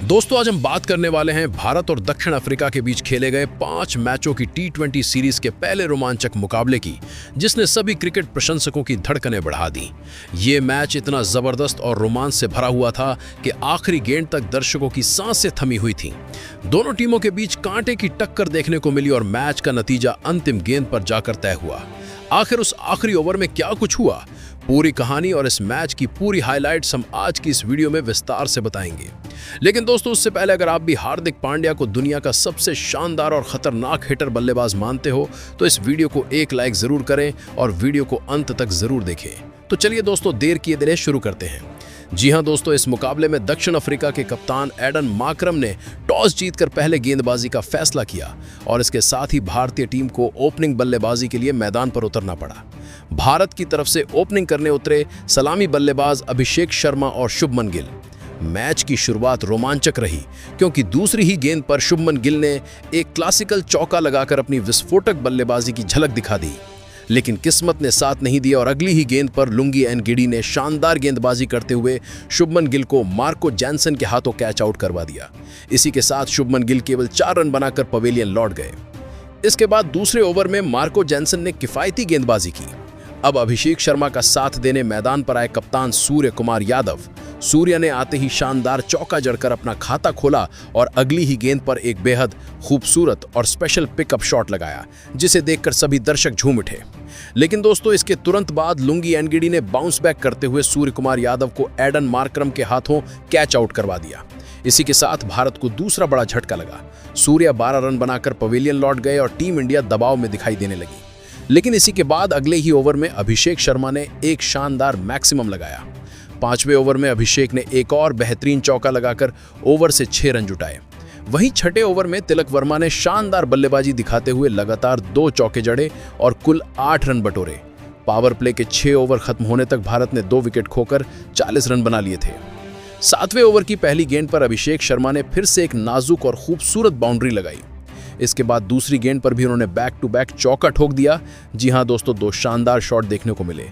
दोस्तों आज हम बात करने वाले हैं भारत और दक्षिण अफ्रीका के बीच खेले गए 5 मैचों की T20 सीरीज के पहले रोमांचक मुकाबले की, जिसने सभी क्रिकेट प्रशंसकों की धड़कनें बढ़ा दी। ये मैच इतना जबरदस्त और रोमांच से भरा हुआ था कि आखिरी गेंद तक दर्शकों की सांसें थमी हुई थीं। दोनों टीमों के बीच कांटे की टक्कर देखने को मिली और मैच का नतीजा अंतिम गेंद पर जाकर तय हुआ। आखिर उस आखिरी ओवर में क्या कुछ हुआ, पूरी कहानी और इस मैच की पूरी हाइलाइट्स हम आज की इस वीडियो में विस्तार से बताएंगे। लेकिन दोस्तों उससे पहले अगर आप भी हार्दिक पांड्या को दुनिया का सबसे शानदार और खतरनाक हिटर बल्लेबाज मानते हो तो इस वीडियो को एक लाइक जरूर करें और वीडियो को अंत तक जरूर देखें। तो चलिए दोस्तों देर किए बिना शुरू करते हैं। जी हां दोस्तों, इस मुकाबले में दक्षिण अफ्रीका के कप्तान एडन मार्क्रम ने टॉस जीतकर पहले गेंदबाजी का फैसला किया और इसके साथ ही भारतीय टीम को ओपनिंग बल्लेबाजी के लिए मैदान पर उतरना पड़ा। भारत की तरफ से ओपनिंग करने उतरे सलामी बल्लेबाज अभिषेक शर्मा और शुभमन गिल। मैच की शुरुआत रोमांचक रही क्योंकि दूसरी ही गेंद पर शुभमन गिल ने एक क्लासिकल चौका लगाकर अपनी विस्फोटक बल्लेबाजी की झलक दिखा दी, लेकिन किस्मत ने साथ नहीं दिया और अगली ही गेंद पर लुंगी एनगिडी ने शानदार गेंदबाजी करते हुए शुभमन गिल को मार्को जैनसन के हाथों कैच आउट करवा दिया। इसी के साथ शुभमन गिल केवल 4 रन बनाकर पवेलियन लौट गए। इसके बाद दूसरे ओवर में मार्को जैनसन ने किफायती गेंदबाजी की। अब अभिषेक शर्मा का साथ देने मैदान पर आए कप्तान सूर्य कुमार यादव। सूर्य ने आते ही शानदार चौका जड़कर अपना खाता खोला और अगली ही गेंद पर एक बेहद खूबसूरत और स्पेशल पिकअप शॉट लगाया, जिसे देखकर सभी दर्शक झूम उठे। लेकिन दोस्तों इसके तुरंत बाद लुंगी एनगिडी ने बाउंस बैक करते हुए सूर्य कुमार यादव को एडन मार्क्रम के हाथों कैच आउट करवा दिया। इसी के साथ भारत को दूसरा बड़ा झटका लगा। सूर्य 12 रन बनाकर पवेलियन लौट गए और टीम इंडिया दबाव में दिखाई देने लगी। लेकिन इसी के बाद अगले ही ओवर में अभिषेक शर्मा ने एक शानदार मैक्सिमम लगाया। 5वें ओवर में अभिषेक ने एक और बेहतरीन चौका लगाकर ओवर से 6 रन जुटाए। वहीं 6ठे ओवर में तिलक वर्मा ने शानदार बल्लेबाजी दिखाते हुए लगातार 2 चौके जड़े और कुल 8 रन बटोरे। पावर प्ले के 6 ओवर खत्म होने तक भारत ने 2 विकेट खोकर 40 रन बना लिए थे। 7वें ओवर की पहली गेंद पर अभिषेक शर्मा ने फिर से एक नाजुक और खूबसूरत बाउंड्री लगाई। इसके बाद दूसरी गेंद पर भी उन्होंने बैक टू बैक चौका ठोक दिया। जी हां दोस्तों, 2 शानदार शॉट देखने को मिले।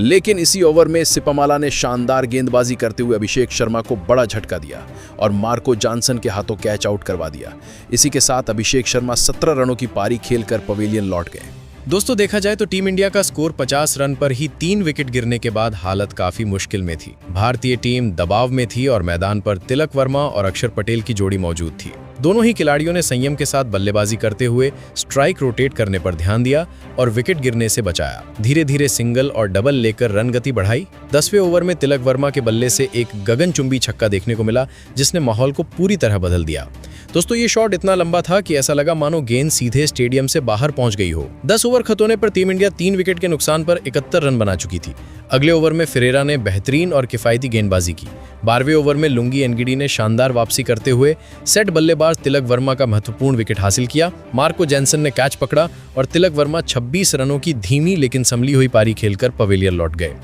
लेकिन इसी ओवर में सिपामाला ने शानदार गेंदबाजी करते हुए अभिषेक शर्मा को बड़ा झटका दिया और मार्को जॉनसन के हाथों कैच आउट करवा दिया। इसी के साथ अभिषेक शर्मा 17 रनों की पारी खेलकर पवेलियन लौट गए। दोस्तों देखा जाए तो टीम इंडिया का स्कोर 50 रन पर ही 3 विकेट गिरने के बाद हालत काफी मुश्किल में थी। भारतीय टीम दबाव में थी और मैदान पर तिलक वर्मा और अक्षर पटेल की जोड़ी मौजूद थी। दोनों ही खिलाड़ियों ने संयम के साथ बल्लेबाजी करते हुए स्ट्राइक रोटेट करने पर ध्यान दिया और विकेट गिरने से बचाया। धीरे धीरे सिंगल और डबल लेकर रन गति बढ़ाई। 10वें ओवर में तिलक वर्मा के बल्ले से एक गगनचुंबी छक्का देखने को मिला, जिसने माहौल को पूरी तरह बदल दिया। दोस्तों ये शॉट इतना लंबा था कि ऐसा लगा मानो गेंद सीधे स्टेडियम से बाहर पहुंच गई हो। 10 ओवर खत्म होने पर टीम इंडिया 3 विकेट के नुकसान पर 71 रन बना चुकी थी। अगले ओवर में फेरेरा ने बेहतरीन और किफायती गेंदबाजी की। 12वें ओवर में लुंगी एनगिडी ने शानदार वापसी करते हुए सेट बल्लेबाज तिलक वर्मा का महत्वपूर्ण विकेट हासिल किया। मार्को जैनसन ने कैच पकड़ा और तिलक वर्मा 26 रनों की धीमी लेकिन संभली हुई पारी खेलकर पवेलियन लौट गए।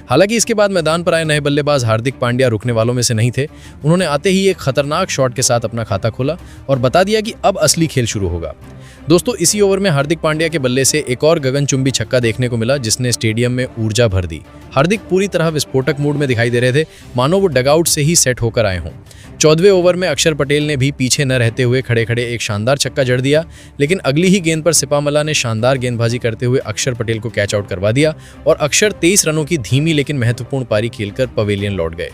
हालांकि इसके बाद मैदान पर आए नए बल्लेबाज हार्दिक पांड्या रुकने वालों में से नहीं थे। उन्होंने आते ही एक खतरनाक शॉट के साथ अपना खाता खोला और बता दिया कि अब असली खेल शुरू होगा। दोस्तों इसी ओवर में हार्दिक पांड्या के बल्ले से एक और गगनचुंबी छक्का देखने को मिला, जिसने स्टेडियम में ऊर्जा भर दी। हार्दिक पूरी तरह विस्फोटक मूड में दिखाई दे रहे थे, मानो वो डगआउट से ही सेट होकर आए हों। 14वें ओवर में अक्षर पटेल ने भी पीछे न रहते हुए खड़े खड़े एक शानदार छक्का जड़ दिया, लेकिन अगली ही गेंद पर सिपामला ने शानदार गेंदबाजी करते हुए अक्षर पटेल को कैच आउट करवा दिया और अक्षर 23 रनों की धीमी लेकिन महत्वपूर्ण पारी खेलकर पवेलियन लौट गए।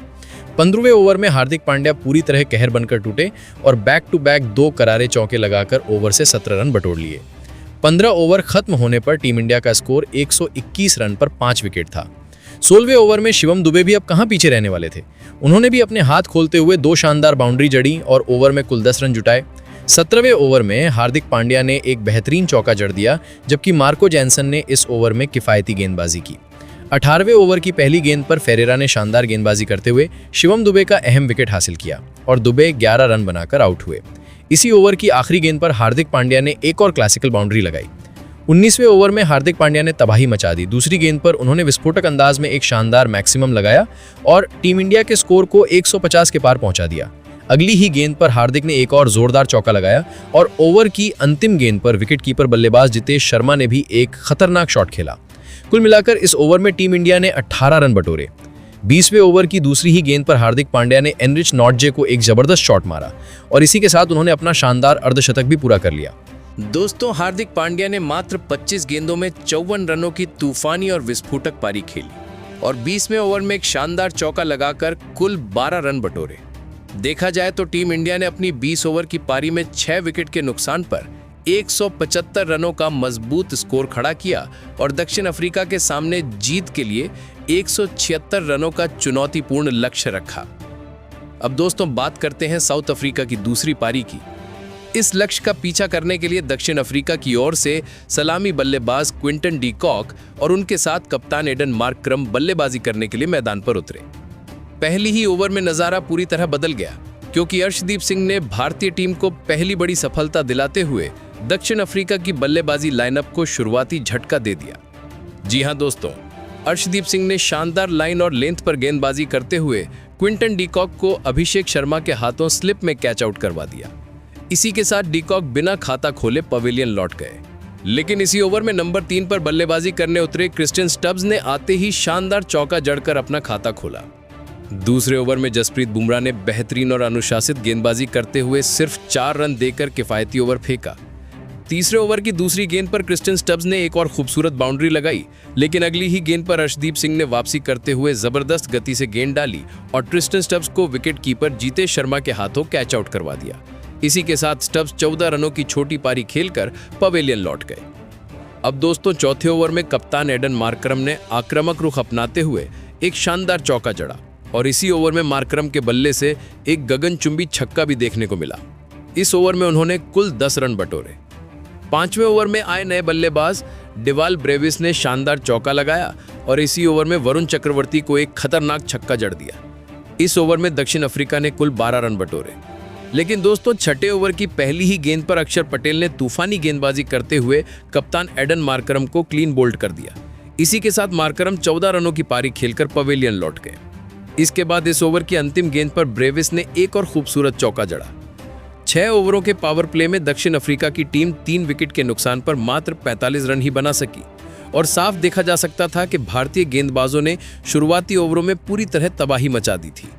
15वें ओवर में हार्दिक पांड्या पूरी तरह कहर बनकर टूटे और बैक टू बैक 2 करारे चौके लगाकर ओवर से 17 रन बटोर लिए। 15 ओवर खत्म होने पर टीम इंडिया का स्कोर 121 रन पर 5 विकेट था। 16वें ओवर में शिवम दुबे भी अब कहां पीछे रहने वाले थे। उन्होंने भी अपने हाथ खोलते हुए 2 शानदार बाउंड्री जड़ी और ओवर में कुल 10 रन जुटाए। 17वें ओवर में हार्दिक पांड्या ने एक बेहतरीन चौका जड़ दिया, जबकि मार्को जैनसन ने इस ओवर में किफायती गेंदबाजी की। 18वें ओवर की पहली गेंद पर फेरेरा ने शानदार गेंदबाजी करते हुए शिवम दुबे का अहम विकेट हासिल किया और दुबे 11 रन बनाकर आउट हुए। इसी ओवर की आखिरी गेंद पर हार्दिक पांड्या ने एक और क्लासिकल बाउंड्री लगाई। 19वें ओवर में हार्दिक पांड्या ने तबाही मचा दी। दूसरी गेंद पर उन्होंने विस्फोटक अंदाज में एक शानदार मैक्सिमम लगाया और टीम इंडिया के स्कोर को 150 के पार पहुंचा दिया। अगली ही गेंद पर हार्दिक ने एक और जोरदार चौका लगाया और ओवर की अंतिम गेंद पर विकेटकीपर बल्लेबाज जितेश शर्मा ने भी एक खतरनाक शॉट खेला। कुल मिलाकर इस ओवर में टीम इंडिया ने 18 रन बटोरे। 20वें ओवर की दूसरी ही गेंद पर हार्दिक पांड्या ने एनरिच नॉटजे को एक जबरदस्त शॉट मारा और इसी के साथ उन्होंने अपना शानदार अर्धशतक भी पूरा कर लिया। दोस्तों, हार्दिक पांड्या ने मात्र 25 गेंदों में 54 रनों की तूफानी और विस्फोटक पारी खेली और 20वें ओवर में एक शानदार चौका लगाकर कुल 12 रन बटोरे। देखा जाए तो टीम इंडिया ने अपनी 20 ओवर की पारी में 6 विकेट के नुकसान पर 175 रनों का मजबूत स्कोर खड़ा किया और दक्षिण अफ्रीका के सामने जीत के लिए 176 रनों का चुनौतीपूर्ण लक्ष्य रखा। अब दोस्तों बात करते हैं साउथ अफ्रीका की दूसरी पारी की। इस लक्ष्य का पीछा करने के लिए दक्षिण अफ्रीका की ओर से सलामी बल्लेबाज क्विंटन डी कॉक और उनके साथ कप्तान एडन मार्करम बल्लेबाजी करने के लिए मैदान पर उतरे। पहली ही ओवर में नजारा पूरी तरह बदल गया क्योंकि अर्शदीप सिंह ने भारतीय टीम को पहली बड़ी सफलता दिलाते हुए दक्षिण अफ्रीका की बल्लेबाजी लाइनअप को शुरुआती झटका दे दिया। जी हां दोस्तों, अर्शदीप सिंह ने शानदार लाइन और लेंथ पर गेंदबाजी करते हुए क्विंटन डी कॉक को अभिषेक शर्मा के हाथों स्लिप में कैच आउट करवा दिया। इसी के साथ डी कॉक बिना खाता खोले पवेलियन लौट गए। लेकिन इसी ओवर में नंबर 3 पर बल्लेबाजी करने उतरे क्रिस्टियन स्टब्स ने आते ही शानदार चौका जड़कर अपना खाता खोला। दूसरे ओवर में जसप्रीत बुमराह ने बेहतरीन और अनुशासित गेंदबाजी करते हुए सिर्फ 4 रन देकर किफायती ओवर फेंका। तीसरे ओवर की दूसरी गेंद पर क्रिस्टियन स्टब्स ने एक और खूबसूरत बाउंड्री लगाई, लेकिन अगली ही गेंद पर अर्शदीप सिंह ने वापसी करते हुए जबरदस्त गति से गेंद डाली और क्रिस्टियन स्टब्स को विकेट कीपर जीतेश शर्मा के हाथों कैच आउट करवा दिया। इसी के साथ स्टब्स 14 रनों की छोटी पारी खेलकर पवेलियन लौट गए। अब दोस्तों चौथे ओवर में कप्तान एडन मार्करम ने आक्रामक रुख अपनाते हुए एक शानदार चौका जड़ा और इसी ओवर में मार्करम के बल्ले से एक गगनचुंबी छक्का भी देखने को मिला। इस ओवर में उन्होंने कुल 10 रन बटोरे। 5वें ओवर में आए नए बल्लेबाज डिवाल ब्रेविस ने शानदार चौका लगाया और इसी ओवर में वरुण चक्रवर्ती को एक खतरनाक छक्का जड़ दिया। इस ओवर में दक्षिण अफ्रीका ने कुल 12 रन बटोरे। लेकिन दोस्तों छठे ओवर की पहली ही गेंद पर अक्षर पटेल ने तूफानी गेंदबाजी करते हुए कप्तान एडन मार्करम को क्लीन बोल्ड कर दिया। इसी के साथ मार्करम 14 रनों की पारी खेलकर पवेलियन लौट गए। इसके बाद इस ओवर की अंतिम गेंद पर ब्रेविस ने एक और खूबसूरत चौका जड़ा। 6 ओवरों के पावर प्ले में दक्षिण अफ्रीका की टीम 3 विकेट के नुकसान पर मात्र 45 रन ही बना सकी और साफ देखा जा सकता था कि भारतीय गेंदबाजों ने शुरुआती ओवरों में पूरी तरह तबाही मचा दी थी।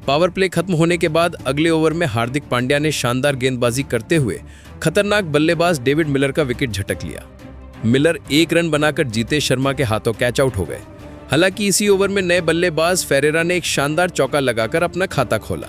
पावर प्ले खत्म होने के बाद अगले ओवर में हार्दिक पांड्या ने शानदार गेंदबाजी करते हुए खतरनाक बल्लेबाज डेविड मिलर का विकेट झटक लिया। मिलर 1 रन बनाकर जीतेश शर्मा के हाथों कैच आउट हो गए। हालांकि इसी ओवर में नए बल्लेबाज फेरेरा ने एक शानदार चौका लगाकर अपना खाता खोला।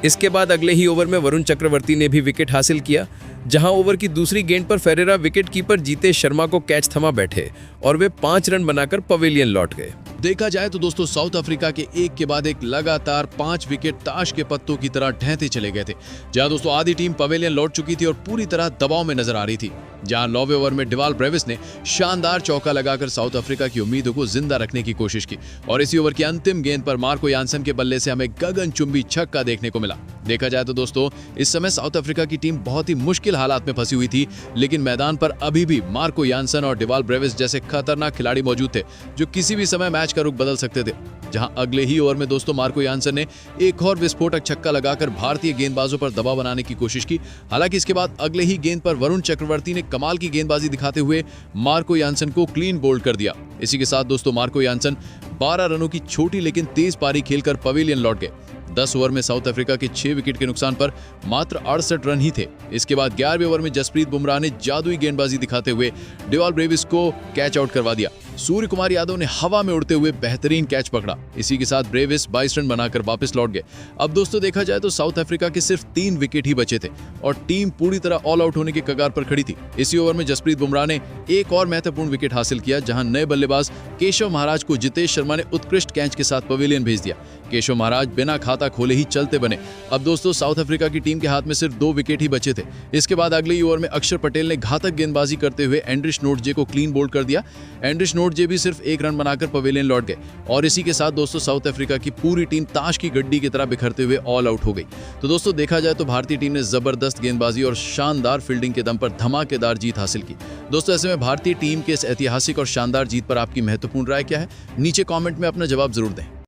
इसके बाद अगले ही ओवर में वरुण चक्रवर्ती ने भी विकेट हासिल किया, जहां ओवर की दूसरी गेंद पर फेरेरा विकेट कीपर जीतेश शर्मा को कैच थमा बैठे और वे 5 रन बनाकर पवेलियन लौट गए। देखा जाए तो दोस्तों साउथ अफ्रीका के एक के बाद एक लगातार 5 विकेट ताश के पत्तों की तरह ढहते चले गए थे। जहां दोस्तों आधी टीम पवेलियन लौट चुकी थी और पूरी तरह दबाव में नजर आ रही थी। जहां 9वें ओवर में डिवाल ब्रेविस ने शानदार चौका लगाकर साउथ अफ्रीका की उम्मीदों को जिंदा रखने की कोशिश की और इसी ओवर की अंतिम गेंद पर मार्को यानसन के बल्ले से हमें गगनचुंबी छक्का देखने को मिला। देखा जाए तो दोस्तों इस समय साउथ अफ्रीका की टीम बहुत ही मुश्किल हालात में फंसी हुई थी, लेकिन मैदान पर अभी भी मार्को यानसन और डिवाल ब्रेविस जैसे खतरनाक खिलाड़ी मौजूद थे जो किसी भी समय मैच का रुख बदल सकते थे। जहां अगले ही ओवर में दोस्तों मार्को यानसन ने एक और विस्फोटक छक्का लगाकर भारतीय गेंदबाजों पर दबाव बनाने की कोशिश की। हालांकि इसके बाद अगले ही गेंद पर वरुण चक्रवर्ती ने कमाल की गेंदबाजी दिखाते हुए मार्को यानसन को क्लीन बोल्ड कर दिया। इसी के साथ दोस्तों मार्को यानसन 12 रनों की छोटी लेकिन तेज पारी खेलकर पवेलियन लौट गए। 10 ओवर में साउथ अफ्रीका के 6 विकेट के नुकसान पर मात्र 68 रन ही थे। इसके बाद 11वें ओवर में जसप्रीत बुमराह ने जादुई गेंदबाजी दिखाते हुए डिवाल ब्रेविस को कैच आउट करवा दिया। सूर्य कुमार यादव ने हवा में उड़ते हुए बेहतरीन कैच पकड़ा। इसी के साथ ब्रेविस 22 रन बनाकर वापस लौट गए। अब दोस्तों देखा जाए तो साउथ अफ्रीका के सिर्फ 3 विकेट ही बचे थे और टीम पूरी तरह ऑल आउट होने के कगार पर खड़ी थी। इसी ओवर में जसप्रीत बुमराह ने एक और महत्वपूर्ण विकेट हासिल किया, जहां नए बल्लेबाज केशव महाराज को जीतेश शर्मा ने उत्कृष्ट कैच के साथ पवेलियन भेज दिया। केशव महाराज बिना खाता खोले ही चलते बने। अब दोस्तों साउथ अफ्रीका की टीम के हाथ में सिर्फ 2 विकेट ही बचे थे। इसके बाद अगले ही ओवर में अक्षर पटेल ने घातक गेंदबाजी करते हुए एंड्रिश नोटजे को क्लीन बोल्ड कर दिया। एंड्रिश नोटजे भी सिर्फ 1 रन बनाकर पवेलियन लौट गए और इसी के साथ दोस्तों साउथ अफ्रीका की पूरी टीम ताश की गड्डी की तरह बिखरते हुए ऑल आउट हो गई। तो दोस्तों देखा जाए तो भारतीय टीम ने जबरदस्त गेंदबाजी और शानदार फील्डिंग के दम पर धमाकेदार जीत हासिल की। दोस्तों ऐसे में भारतीय टीम के इस ऐतिहासिक और शानदार जीत पर आपकी महत्वपूर्ण राय क्या है? नीचे कमेंट में अपना जवाब जरूर दें।